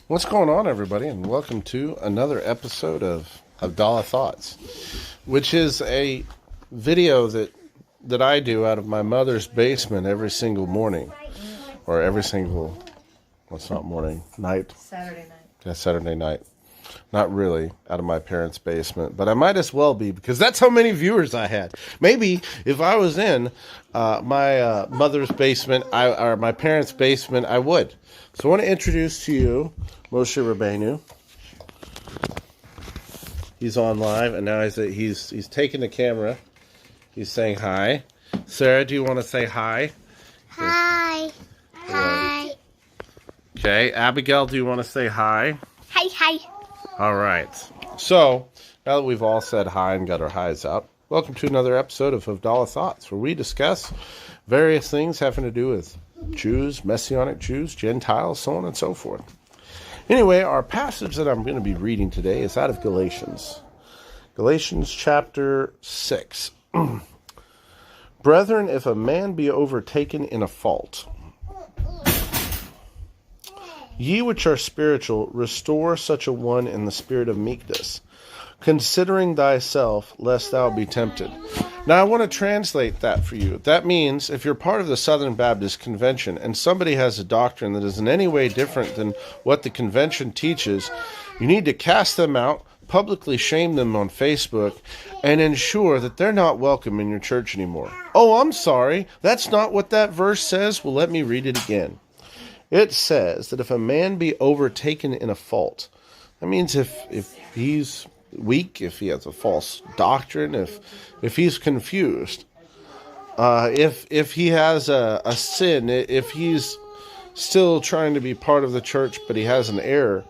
What's going on, everybody, and welcome to another episode of Havdalah Thoughts, which is a video that I do out of my mother's basement every single morning, or every single, night? Saturday night. Yeah, Saturday night. Not really out of my parents' basement, but I might as well be because that's how many viewers I had. Maybe if I was in my mother's basement, or my parents' basement, I would. So I want to introduce to you Moshe Rabbeinu. He's on live, and now he's taking the camera. He's saying hi. Sarah, do you want to say hi? Hi. Hi. Okay. Abigail, do you want to say hi? Hi, hi. All right. So, now that we've all said hi and got our highs up, welcome to another episode of Havdalah Thoughts, where we discuss various things having to do with Jews, Messianic Jews, Gentiles, so on and so forth. Anyway, our passage that I'm going to be reading today is out of Galatians. Galatians chapter 6. Brethren, if a man be overtaken in a fault, ye which are spiritual, restore such a one in the spirit of meekness, considering thyself, lest thou be tempted. Now, I want to translate that for you. That means if you're part of the Southern Baptist Convention and somebody has a doctrine that is in any way different than what the convention teaches, you need to cast them out, publicly shame them on Facebook, and ensure that they're not welcome in your church anymore. Oh, I'm sorry. That's not what that verse says. Well, let me read it again. It says that if a man be overtaken in a fault, that means if he's weak, if he has a false doctrine, if he's confused, if he has a sin, if he's still trying to be part of the church but he has an error,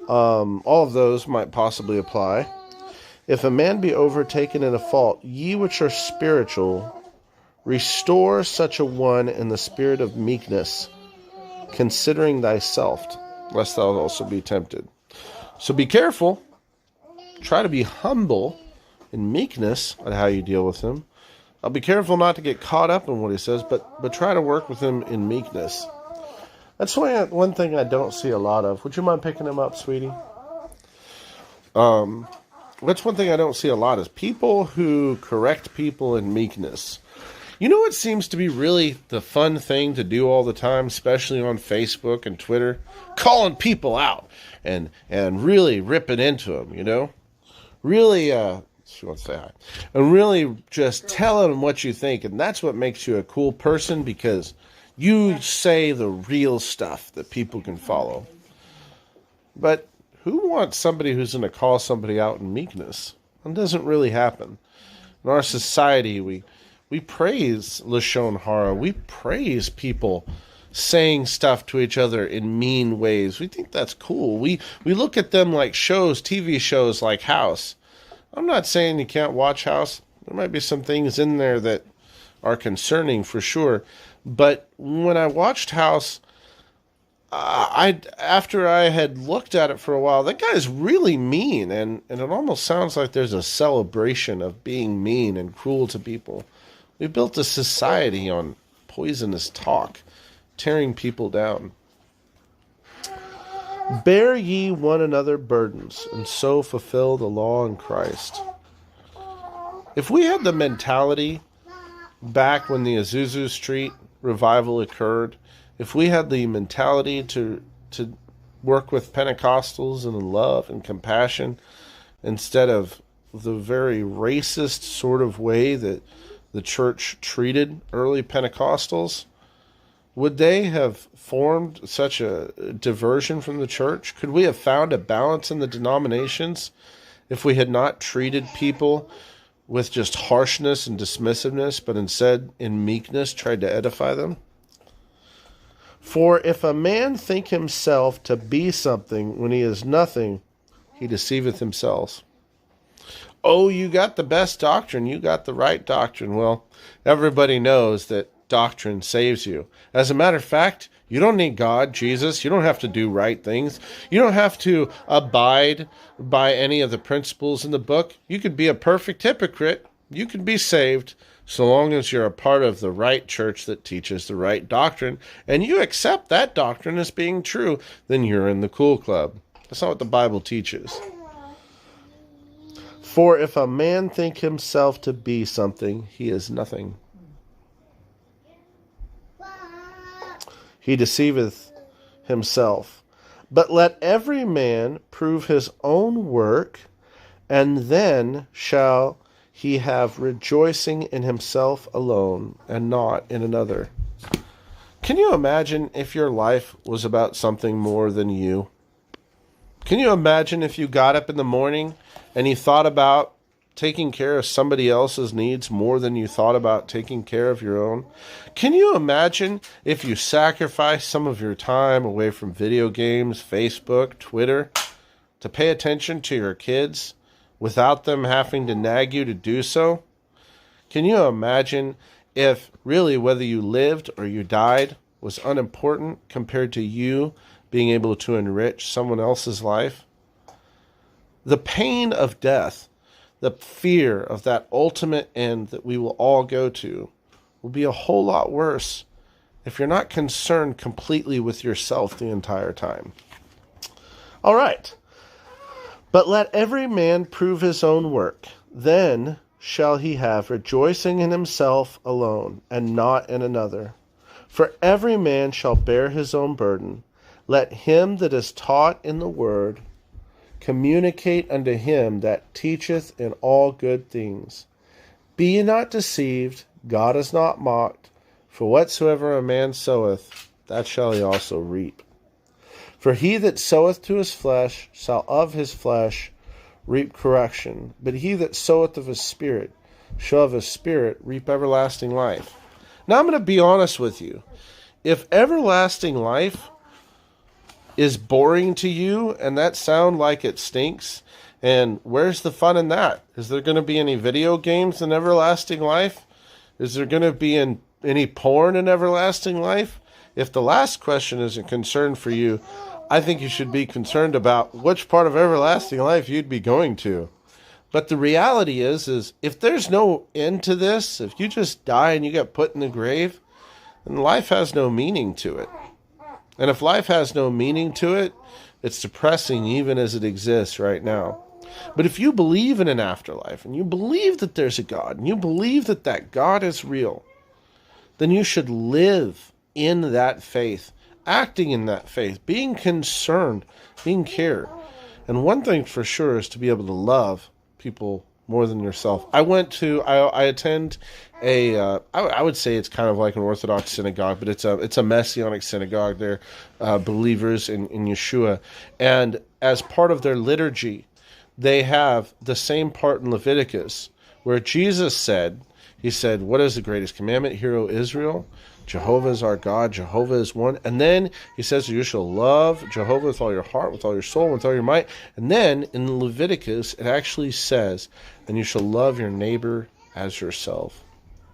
all of those might possibly apply. If a man be overtaken in a fault, ye which are spiritual, restore such a one in the spirit of meekness, considering thyself, lest thou also be tempted. So be careful. Try to be humble in meekness at how you deal with him. I'll be careful not to get caught up in what he says, but try to work with him in meekness. That's one thing I don't see a lot of. Would you mind picking him up, sweetie? That's one thing I don't see a lot is people who correct people in meekness. You know what seems to be really the fun thing to do all the time, especially on Facebook and Twitter? Calling people out and really ripping into them, you know? Really, she wants to say hi. And really just telling them what you think. And that's what makes you a cool person, because you say the real stuff that people can follow. But who wants somebody who's going to call somebody out in meekness? It doesn't really happen. In our society, we praise Lashon Hara. We praise people saying stuff to each other in mean ways. We think that's cool. We look at them like shows, TV shows like House. I'm not saying you can't watch House. There might be some things in there that are concerning for sure. But when I watched House, after I had looked at it for a while, that guy's really mean. And it almost sounds like there's a celebration of being mean and cruel to people. We built a society on poisonous talk, tearing people down. Bear ye one another burdens, and so fulfill the law in Christ. If we had the mentality back when the Azusa Street revival occurred, if we had the mentality to work with Pentecostals in love and compassion instead of the very racist sort of way that the church treated early Pentecostals, would they have formed such a diversion from the church? Could we have found a balance in the denominations if we had not treated people with just harshness and dismissiveness, but instead in meekness tried to edify them? For if a man think himself to be something when he is nothing, he deceiveth himself. Oh, you got the best doctrine. You got the right doctrine. Well, everybody knows that doctrine saves you. As a matter of fact, you don't need God, Jesus. You don't have to do right things. You don't have to abide by any of the principles in the book. You could be a perfect hypocrite. You could be saved So long as you're a part of the right church that teaches the right doctrine, and you accept that doctrine as being true, then you're in the cool club. That's not what the Bible teaches. For if a man think himself to be something, he is nothing. He deceiveth himself. But let every man prove his own work, and then shall he have rejoicing in himself alone, and not in another. Can you imagine if your life was about something more than you? Can you imagine if you got up in the morning and you thought about taking care of somebody else's needs more than you thought about taking care of your own? Can you imagine if you sacrificed some of your time away from video games, Facebook, Twitter, to pay attention to your kids without them having to nag you to do so? Can you imagine if really whether you lived or you died was unimportant compared to you being able to enrich someone else's life? The pain of death, the fear of that ultimate end that we will all go to, will be a whole lot worse if you're not concerned completely with yourself the entire time. All right. But let every man prove his own work. Then shall he have rejoicing in himself alone, and not in another. For every man shall bear his own burden. Let him that is taught in the word communicate unto him that teacheth in all good things. Be ye not deceived, God is not mocked, for whatsoever a man soweth, that shall he also reap. For he that soweth to his flesh shall of his flesh reap correction, but he that soweth of his Spirit shall of his Spirit reap everlasting life. Now I'm going to be honest with you. If everlasting life is boring to you and that sound like it stinks, and where's the fun in that? Is there going to be any video games in everlasting life? Is there going to be any porn in everlasting life? If the last question is a concern for you, I think you should be concerned about which part of everlasting life you'd be going to. But the reality is if there's no end to this, if you just die and you get put in the grave, then life has no meaning to it. And if life has no meaning to it, it's depressing even as it exists right now. But if you believe in an afterlife, and you believe that there's a God, and you believe that that God is real, then you should live in that faith, acting in that faith, being concerned, being cared. And one thing for sure is to be able to love people more than yourself. I attend I would say it's kind of like an Orthodox synagogue, but it's a Messianic synagogue. They're believers in Yeshua. And as part of their liturgy, they have the same part in Leviticus where Jesus said, he said, what is the greatest commandment? Hear, O Israel, Jehovah is our God, Jehovah is one. And then he says, you shall love Jehovah with all your heart, with all your soul, with all your might. And then in Leviticus, it actually says, and you shall love your neighbor as yourself.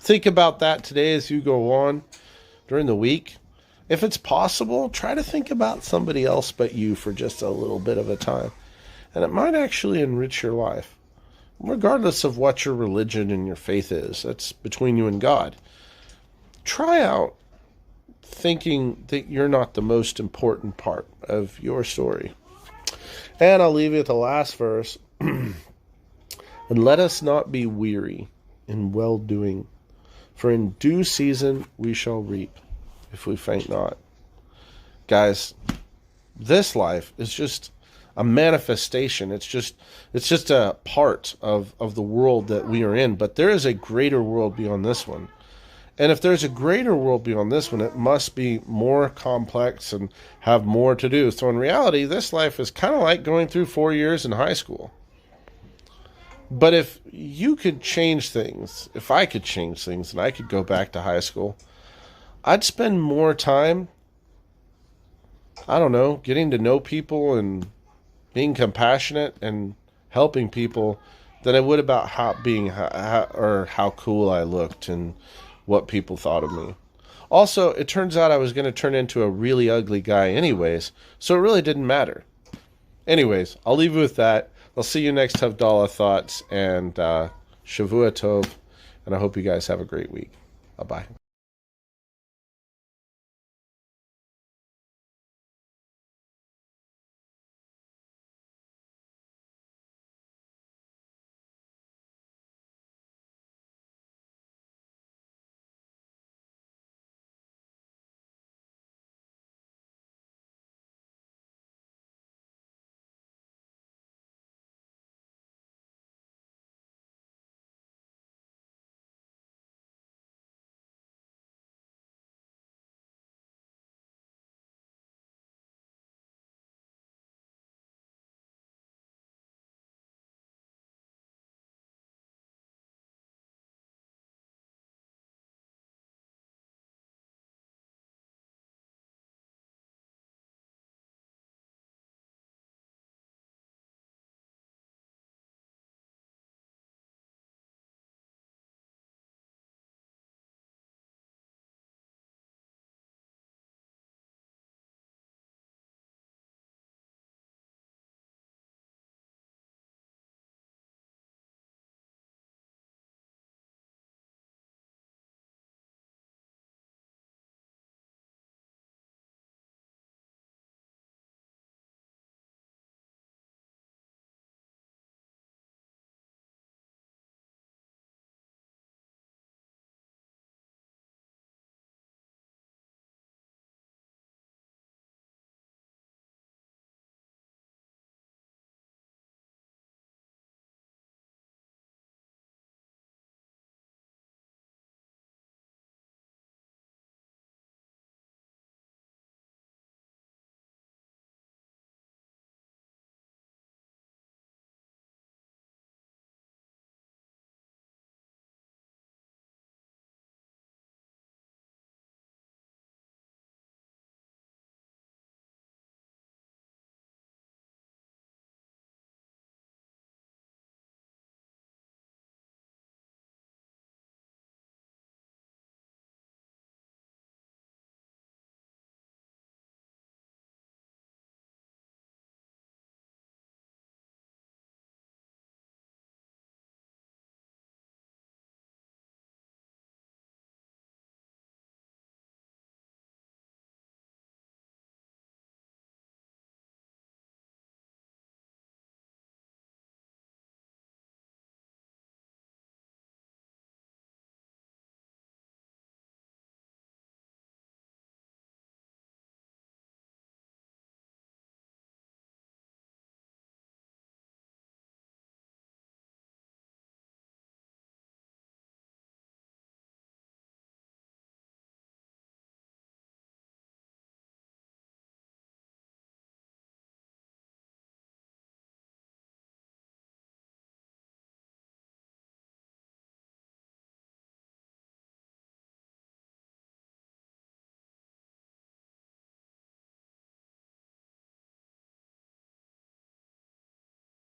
Think about that today as you go on during the week. If it's possible, try to think about somebody else but you for just a little bit of a time. And it might actually enrich your life, regardless of what your religion and your faith is. That's between you and God. Try out thinking that you're not the most important part of your story. And I'll leave you with the last verse. And let us not be weary in well-doing, for in due season we shall reap, if we faint not. Guys, this life is just a manifestation. It's just a part of the world that we are in. But there is a greater world beyond this one. And if there's a greater world beyond this one, it must be more complex and have more to do. So in reality, this life is kind of like going through 4 years in high school. But if you could change things, if I could change things and I could go back to high school, I'd spend more time, I don't know, getting to know people and being compassionate and helping people than I would about how cool I looked and what people thought of me. Also, it turns out I was going to turn into a really ugly guy anyways, so it really didn't matter. Anyways, I'll leave you with that. I'll see you next Havdalah Thoughts, and Shavua Tov, And I hope you guys have a great week. Bye-bye.